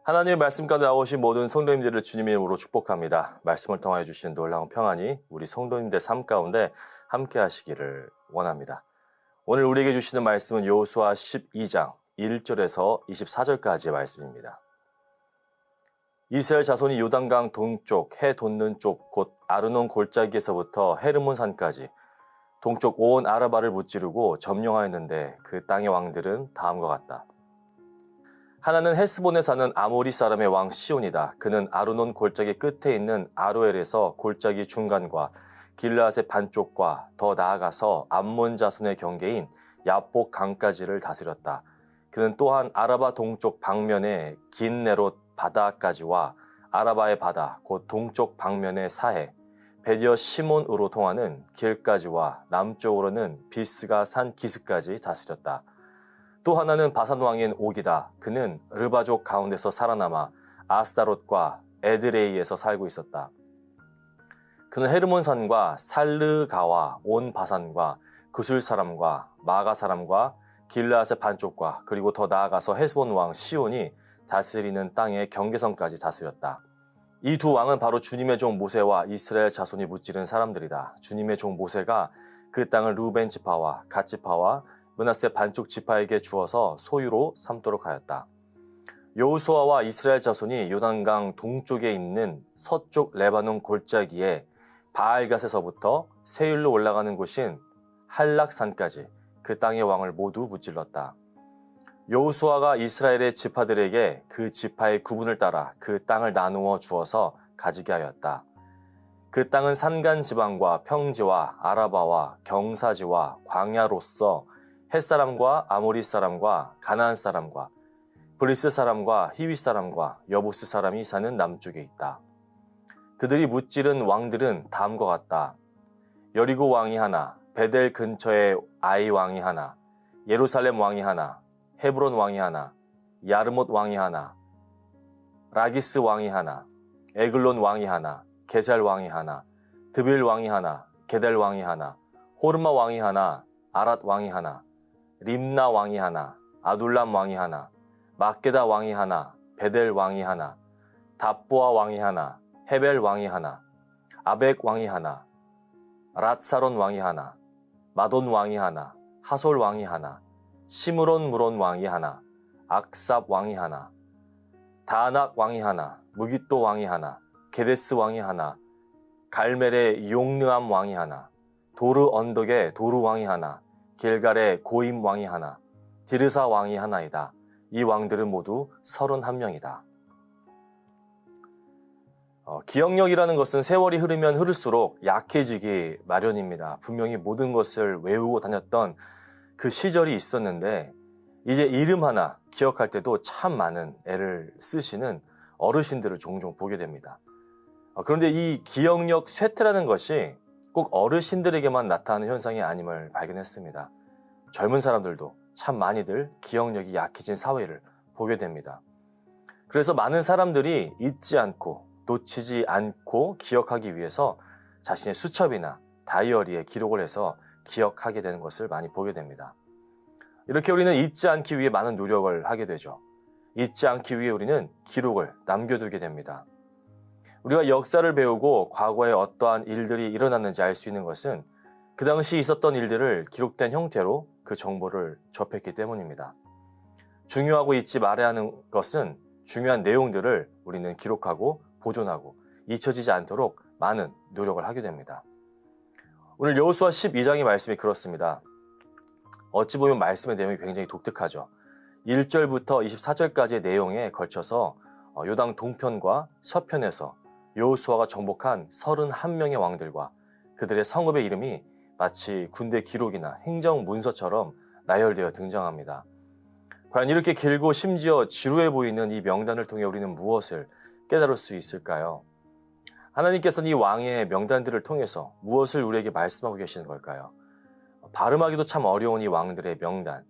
하나님의 말씀 가운데 나오신 모든 성도님들을 주님의 이름으로 축복합니다. 말씀을 통하여 주신 놀라운 평안이 우리 성도님들 삶 가운데 함께 하시기를 원합니다. 오늘 우리에게 주시는 말씀은 여호수아 12장 1절에서 24절까지의 말씀입니다. 이스라엘 자손이 요단강 동쪽 해 돋는 쪽 곧 아르논 골짜기에서부터 헤르몬 산까지 동쪽 온 아라바를 무찌르고 점령하였는데 그 땅의 왕들은 다음과 같다. 하나는 헤스본에 사는 아모리 사람의 왕 시온이다. 그는 아르논 골짜기 끝에 있는 아로엘에서 골짜기 중간과 길르앗의 반쪽과 더 나아가서 암몬 자손의 경계인 야복 강까지를 다스렸다. 그는 또한 아라바 동쪽 방면의 긴 네롯 바다까지와 아라바의 바다 곧 동쪽 방면의 사해 베디어 시몬으로 통하는 길까지와 남쪽으로는 비스가 산 기스까지 다스렸다. 또 하나는 바산 왕인 옥이다. 그는 르바족 가운데서 살아남아 아스다롯과 에드레이에서 살고 있었다. 그는 헤르몬 산과 살르가와 온 바산과 그술 사람과 마가 사람과 길르앗의 반쪽과 그리고 더 나아가서 헤스본 왕 시온이 다스리는 땅의 경계선까지 다스렸다. 이 두 왕은 바로 주님의 종 모세와 이스라엘 자손이 무찌른 사람들이다. 주님의 종 모세가 그 땅을 루벤 지파와 갓 지파와 므낫세 반쪽 지파에게 주어서 소유로 삼도록 하였다. 여호수아와 이스라엘 자손이 요단강 동쪽에 있는 서쪽 레바논 골짜기에 바알갓에서부터 세일로 올라가는 곳인 할락산까지 그 땅의 왕을 모두 무찔렀다. 여호수아가 이스라엘의 지파들에게 그 지파의 구분을 따라 그 땅을 나누어 주어서 가지게 하였다. 그 땅은 산간 지방과 평지와 아라바와 경사지와 광야로서 햇사람과 아모리 사람과 가나안 사람과 브리스 사람과 히윗 사람과 여부스 사람이 사는 남쪽에 있다. 그들이 무찌른 왕들은 다음과 같다. 여리고 왕이 하나, 베델 근처에 아이 왕이 하나, 예루살렘 왕이 하나, 헤브론 왕이 하나, 야르못 왕이 하나, 라기스 왕이 하나, 에글론 왕이 하나, 게살 왕이 하나, 드빌 왕이 하나, 게델 왕이 하나, 호르마 왕이 하나, 아랏 왕이 하나, 림나 왕이 하나, 아둘람 왕이 하나, 막게다 왕이 하나, 베델 왕이 하나, 답부아 왕이 하나, 헤벨 왕이 하나, 아벡 왕이 하나, 랏사론 왕이 하나, 마돈 왕이 하나, 하솔 왕이 하나, 시므론 무론 왕이 하나, 악삽 왕이 하나, 다낙 왕이 하나, 무깃도 왕이 하나, 게데스 왕이 하나, 갈멜의 용느암 왕이 하나, 도르 언덕의 도르 왕이 하나, 길갈의 고임 왕이 하나, 디르사 왕이 하나이다. 이 왕들은 모두 31명이다. 기억력이라는 것은 세월이 흐르면 흐를수록 약해지기 마련입니다. 분명히 모든 것을 외우고 다녔던 그 시절이 있었는데 이제 이름 하나 기억할 때도 참 많은 애를 쓰시는 어르신들을 종종 보게 됩니다. 그런데 이 기억력 쇠퇴라는 것이 꼭 어르신들에게만 나타나는 현상이 아님을 발견했습니다. 젊은 사람들도 참 많이들 기억력이 약해진 사회를 보게 됩니다. 그래서 많은 사람들이 잊지 않고 놓치지 않고 기억하기 위해서 자신의 수첩이나 다이어리에 기록을 해서 기억하게 되는 것을 많이 보게 됩니다. 이렇게 우리는 잊지 않기 위해 많은 노력을 하게 되죠. 잊지 않기 위해 우리는 기록을 남겨두게 됩니다. 우리가 역사를 배우고 과거에 어떠한 일들이 일어났는지 알 수 있는 것은 그 당시 있었던 일들을 기록된 형태로 그 정보를 접했기 때문입니다. 중요하고 잊지 말아야 하는 것은 중요한 내용들을 우리는 기록하고 보존하고 잊혀지지 않도록 많은 노력을 하게 됩니다. 오늘 여호수아 12장의 말씀이 그렇습니다. 어찌 보면 말씀의 내용이 굉장히 독특하죠. 1절부터 24절까지의 내용에 걸쳐서 요단 동편과 서편에서 여호수아가 정복한 31명의 왕들과 그들의 성읍의 이름이 마치 군대 기록이나 행정 문서처럼 나열되어 등장합니다. 과연 이렇게 길고 심지어 지루해 보이는 이 명단을 통해 우리는 무엇을 깨달을 수 있을까요? 하나님께서는 이 왕의 명단들을 통해서 무엇을 우리에게 말씀하고 계시는 걸까요? 발음하기도 참 어려운 이 왕들의 명단,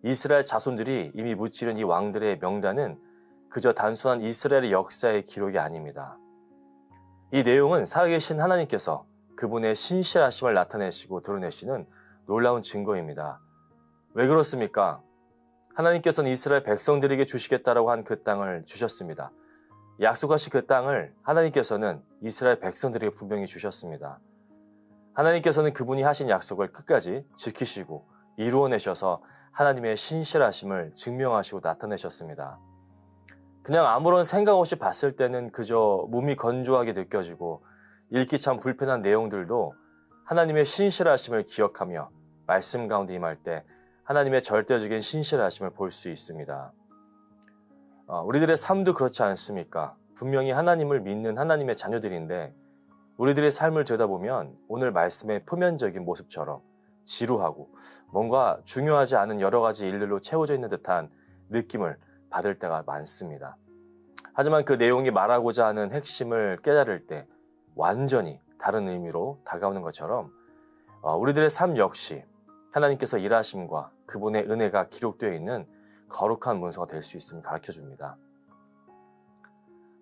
이스라엘 자손들이 이미 무찌른 이 왕들의 명단은 그저 단순한 이스라엘의 역사의 기록이 아닙니다. 이 내용은 살아계신 하나님께서 그분의 신실하심을 나타내시고 드러내시는 놀라운 증거입니다. 왜 그렇습니까? 하나님께서는 이스라엘 백성들에게 주시겠다라고 한 그 땅을 주셨습니다. 약속하신 그 땅을 하나님께서는 이스라엘 백성들에게 분명히 주셨습니다. 하나님께서는 그분이 하신 약속을 끝까지 지키시고 이루어내셔서 하나님의 신실하심을 증명하시고 나타내셨습니다. 그냥 아무런 생각 없이 봤을 때는 그저 몸이 건조하게 느껴지고 읽기 참 불편한 내용들도 하나님의 신실하심을 기억하며 말씀 가운데 임할 때 하나님의 절대적인 신실하심을 볼 수 있습니다. 우리들의 삶도 그렇지 않습니까? 분명히 하나님을 믿는 하나님의 자녀들인데 우리들의 삶을 들여다보면 오늘 말씀의 표면적인 모습처럼 지루하고 뭔가 중요하지 않은 여러 가지 일들로 채워져 있는 듯한 느낌을 받을 때가 많습니다. 하지만 그 내용이 말하고자 하는 핵심을 깨달을 때 완전히 다른 의미로 다가오는 것처럼 우리들의 삶 역시 하나님께서 일하심과 그분의 은혜가 기록되어 있는 거룩한 문서가 될 수 있음을 가르쳐줍니다.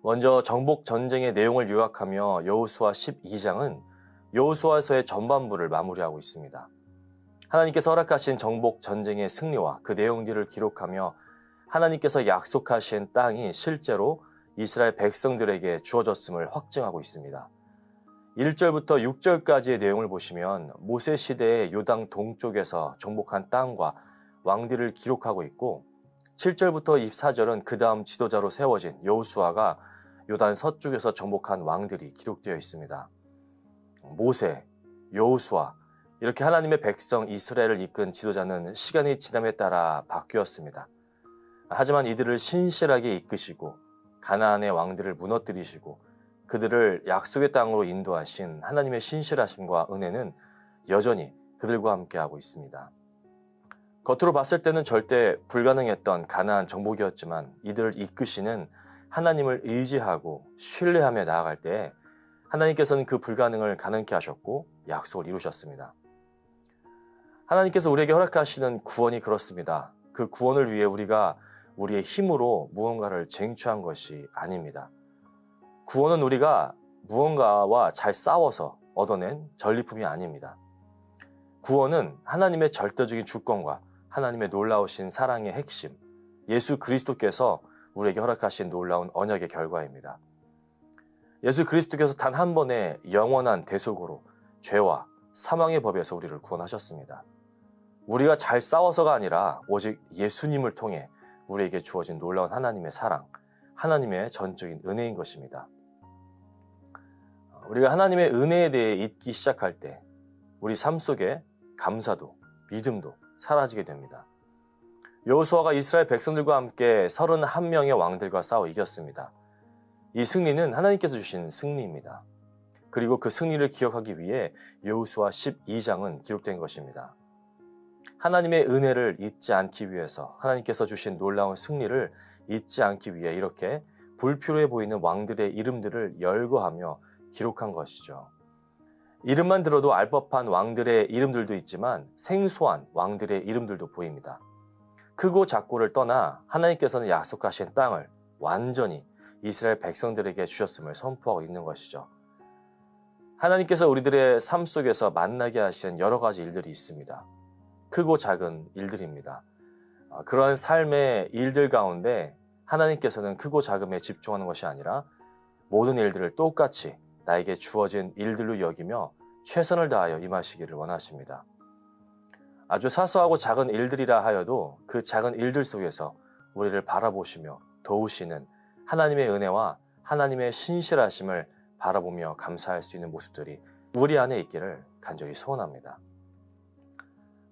먼저 정복 전쟁의 내용을 요약하며 여호수아 12장은 여호수아서의 전반부를 마무리하고 있습니다. 하나님께서 허락하신 정복 전쟁의 승리와 그 내용들을 기록하며 하나님께서 약속하신 땅이 실제로 이스라엘 백성들에게 주어졌음을 확증하고 있습니다. 1절부터 6절까지의 내용을 보시면 모세 시대의 요당 동쪽에서 정복한 땅과 왕들을 기록하고 있고 7절부터 24절은 그 다음 지도자로 세워진 여호수아가 요단 서쪽에서 정복한 왕들이 기록되어 있습니다. 모세, 여호수아 이렇게 하나님의 백성 이스라엘을 이끈 지도자는 시간이 지남에 따라 바뀌었습니다. 하지만 이들을 신실하게 이끄시고 가나안의 왕들을 무너뜨리시고 그들을 약속의 땅으로 인도하신 하나님의 신실하심과 은혜는 여전히 그들과 함께하고 있습니다. 겉으로 봤을 때는 절대 불가능했던 가나안 정복이었지만 이들을 이끄시는 하나님을 의지하고 신뢰하며 나아갈 때 하나님께서는 그 불가능을 가능케 하셨고 약속을 이루셨습니다. 하나님께서 우리에게 허락하시는 구원이 그렇습니다. 그 구원을 위해 우리가 우리의 힘으로 무언가를 쟁취한 것이 아닙니다. 구원은 우리가 무언가와 잘 싸워서 얻어낸 전리품이 아닙니다. 구원은 하나님의 절대적인 주권과 하나님의 놀라우신 사랑의 핵심, 예수 그리스도께서 우리에게 허락하신 놀라운 언약의 결과입니다. 예수 그리스도께서 단 한 번의 영원한 대속으로 죄와 사망의 법에서 우리를 구원하셨습니다. 우리가 잘 싸워서가 아니라 오직 예수님을 통해 우리에게 주어진 놀라운 하나님의 사랑, 하나님의 전적인 은혜인 것입니다. 우리가 하나님의 은혜에 대해 잊기 시작할 때 우리 삶 속에 감사도 믿음도 사라지게 됩니다. 여호수아가 이스라엘 백성들과 함께 31명의 왕들과 싸워 이겼습니다. 이 승리는 하나님께서 주신 승리입니다. 그리고 그 승리를 기억하기 위해 여호수아 12장은 기록된 것입니다. 하나님의 은혜를 잊지 않기 위해서 하나님께서 주신 놀라운 승리를 잊지 않기 위해 이렇게 불필요해 보이는 왕들의 이름들을 열거하며 기록한 것이죠. 이름만 들어도 알 법한 왕들의 이름들도 있지만 생소한 왕들의 이름들도 보입니다. 크고 작고를 떠나 하나님께서는 약속하신 땅을 완전히 이스라엘 백성들에게 주셨음을 선포하고 있는 것이죠. 하나님께서 우리들의 삶 속에서 만나게 하시는 여러 가지 일들이 있습니다. 크고 작은 일들입니다. 그러한 삶의 일들 가운데 하나님께서는 크고 작음에 집중하는 것이 아니라 모든 일들을 똑같이 나에게 주어진 일들로 여기며 최선을 다하여 임하시기를 원하십니다. 아주 사소하고 작은 일들이라 하여도 그 작은 일들 속에서 우리를 바라보시며 도우시는 하나님의 은혜와 하나님의 신실하심을 바라보며 감사할 수 있는 모습들이 우리 안에 있기를 간절히 소원합니다.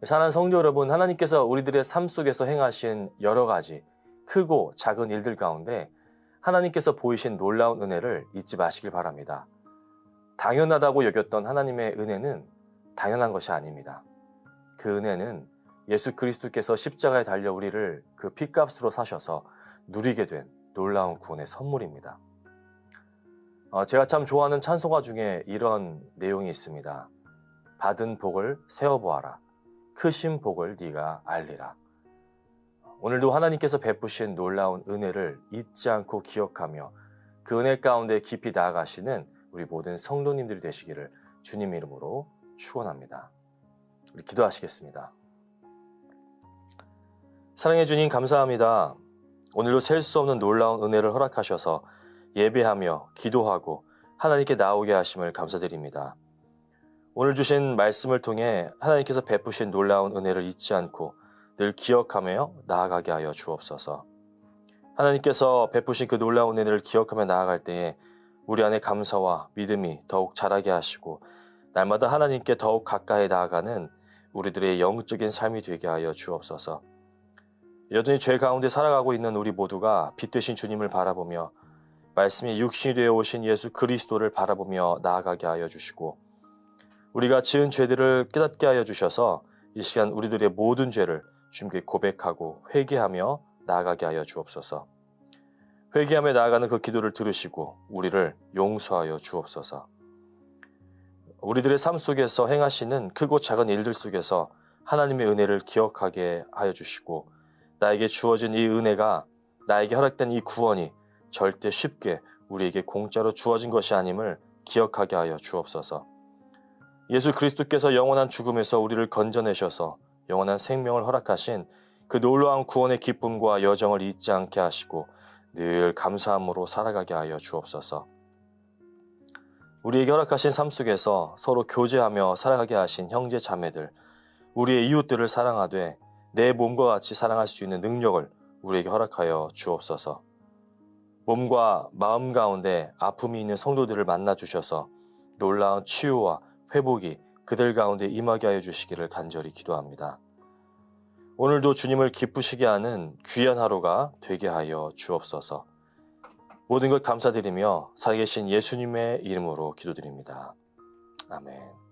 사랑하는 성도 여러분, 하나님께서 우리들의 삶 속에서 행하신 여러 가지 크고 작은 일들 가운데 하나님께서 보이신 놀라운 은혜를 잊지 마시길 바랍니다. 당연하다고 여겼던 하나님의 은혜는 당연한 것이 아닙니다. 그 은혜는 예수 그리스도께서 십자가에 달려 우리를 그 핏값으로 사셔서 누리게 된 놀라운 구원의 선물입니다. 제가 참 좋아하는 찬송가 중에 이런 내용이 있습니다. 받은 복을 세어보아라. 크신 복을 네가 알리라. 오늘도 하나님께서 베푸신 놀라운 은혜를 잊지 않고 기억하며 그 은혜 가운데 깊이 나아가시는 우리 모든 성도님들이 되시기를 주님 이름으로 축원합니다. 우리 기도하시겠습니다. 사랑해 주님 감사합니다. 오늘도 셀 수 없는 놀라운 은혜를 허락하셔서 예배하며 기도하고 하나님께 나오게 하심을 감사드립니다. 오늘 주신 말씀을 통해 하나님께서 베푸신 놀라운 은혜를 잊지 않고 늘 기억하며 나아가게 하여 주옵소서. 하나님께서 베푸신 그 놀라운 은혜를 기억하며 나아갈 때에 우리 안에 감사와 믿음이 더욱 자라게 하시고 날마다 하나님께 더욱 가까이 나아가는 우리들의 영적인 삶이 되게 하여 주옵소서. 여전히 죄 가운데 살아가고 있는 우리 모두가 빛 되신 주님을 바라보며 말씀이 육신이 되어 오신 예수 그리스도를 바라보며 나아가게 하여 주시고 우리가 지은 죄들을 깨닫게 하여 주셔서 이 시간 우리들의 모든 죄를 주님께 고백하고 회개하며 나아가게 하여 주옵소서. 회개하며 나아가는 그 기도를 들으시고 우리를 용서하여 주옵소서. 우리들의 삶 속에서 행하시는 크고 작은 일들 속에서 하나님의 은혜를 기억하게 하여 주시고 나에게 주어진 이 은혜가 나에게 허락된 이 구원이 절대 쉽게 우리에게 공짜로 주어진 것이 아님을 기억하게 하여 주옵소서. 예수 그리스도께서 영원한 죽음에서 우리를 건져내셔서 영원한 생명을 허락하신 그 놀라운 구원의 기쁨과 여정을 잊지 않게 하시고 늘 감사함으로 살아가게 하여 주옵소서. 우리에게 허락하신 삶 속에서 서로 교제하며 살아가게 하신 형제 자매들, 우리의 이웃들을 사랑하되 내 몸과 같이 사랑할 수 있는 능력을 우리에게 허락하여 주옵소서. 몸과 마음 가운데 아픔이 있는 성도들을 만나 주셔서 놀라운 치유와 회복이 그들 가운데 임하게 하여 주시기를 간절히 기도합니다. 오늘도 주님을 기쁘시게 하는 귀한 하루가 되게 하여 주옵소서. 모든 것 감사드리며 살아계신 예수님의 이름으로 기도드립니다. 아멘.